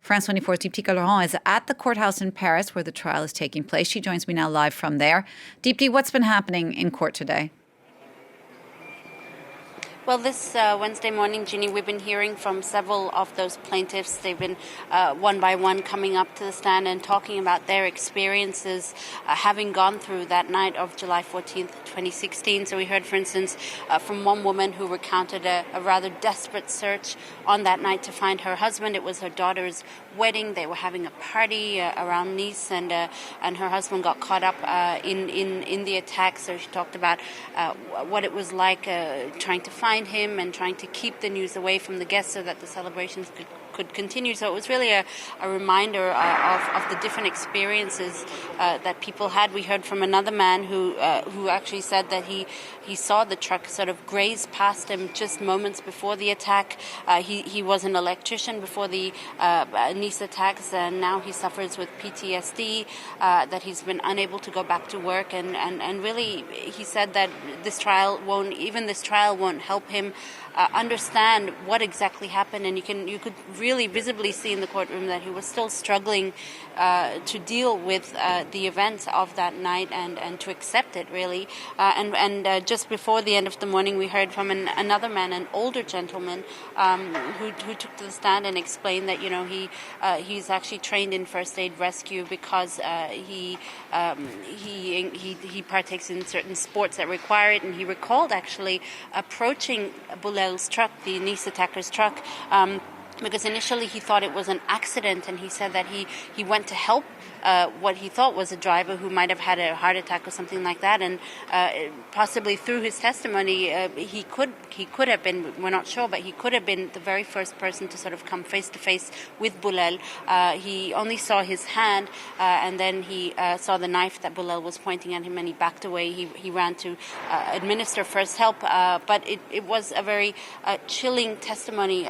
France 24's Dheepthika Laurent is at the courthouse in Paris where the trial is taking place. She joins me now live from there. Deepthi, what's been happening in court today? Well, this Wednesday morning, Ginny, we've been hearing from several of those plaintiffs. They've been one by one coming up to the stand and talking about their experiences having gone through that night of July 14th, 2016. So we heard, for instance, from one woman who recounted a rather desperate search on that night to find her husband. It was her daughter's wedding. They were having a party around Nice, and her husband got caught up in the attack. So she talked about what it was like trying to find him and trying to keep the news away from the guests so that the celebrations could continue. So it was really a reminder of the different experiences that people had. We heard from another man who actually said that he saw the truck sort of graze past him just moments before the attack. He was an electrician before the Nice attacks, and now he suffers with PTSD, that he's been unable to go back to work, and really he said that this trial won't help him understand what exactly happened, and you could really visibly see in the courtroom that he was still struggling to deal with the events of that night and to accept it, really. And just before the end of the morning, we heard from another man, an older gentleman, who took to the stand and explained that he's actually trained in first aid rescue because he partakes in certain sports that require it, and he recalled actually approaching Boulal's truck, the Nice attacker's truck, because initially he thought it was an accident, and he said that he went to help what he thought was a driver who might have had a heart attack or something like that, and possibly through his testimony he could have been, we're not sure, but he could have been the very first person to sort of come face to face with Boulal. He only saw his hand, and then he saw the knife that Boulal was pointing at him, and he backed away. He ran to administer first help, but it was a very chilling testimonies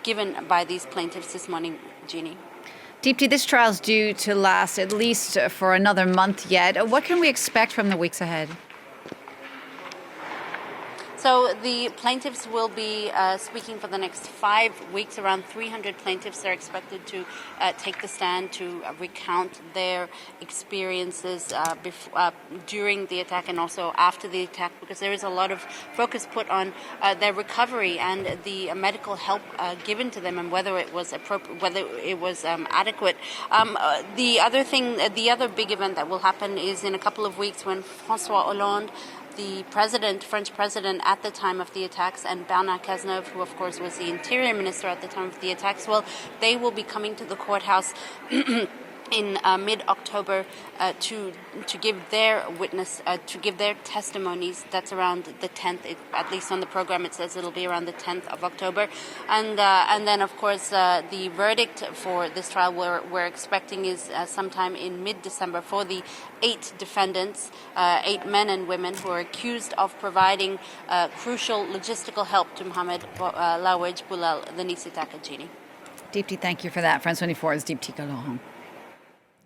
given by these plaintiffs this morning, Jeannie. Deepthi, this trial is due to last at least for another month yet. What can we expect from the weeks ahead? So the plaintiffs will be speaking for the next 5 weeks. Around 300 plaintiffs are expected to take the stand to recount their experiences during the attack and also after the attack, because there is a lot of focus put on their recovery and the medical help given to them and whether it was appropriate, whether it was adequate. The other big event that will happen is in a couple of weeks when François Hollande, the French president at the time of the attacks, and Bernard Cazeneuve, who of course was the interior minister at the time of the attacks, well, they will be coming to the courthouse in mid-October to give their to give their testimonies. That's around the 10th. At least on the program it says it'll be around the 10th of October. And then, of course, the verdict for this trial we're expecting is sometime in mid-December for the 8 defendants, 8 men and women who are accused of providing crucial logistical help to Mohamed Laouedj Boulal, the Nice attacker, Jeannie. Deepthi, thank you for that. France 24's Dheepthika Laurent.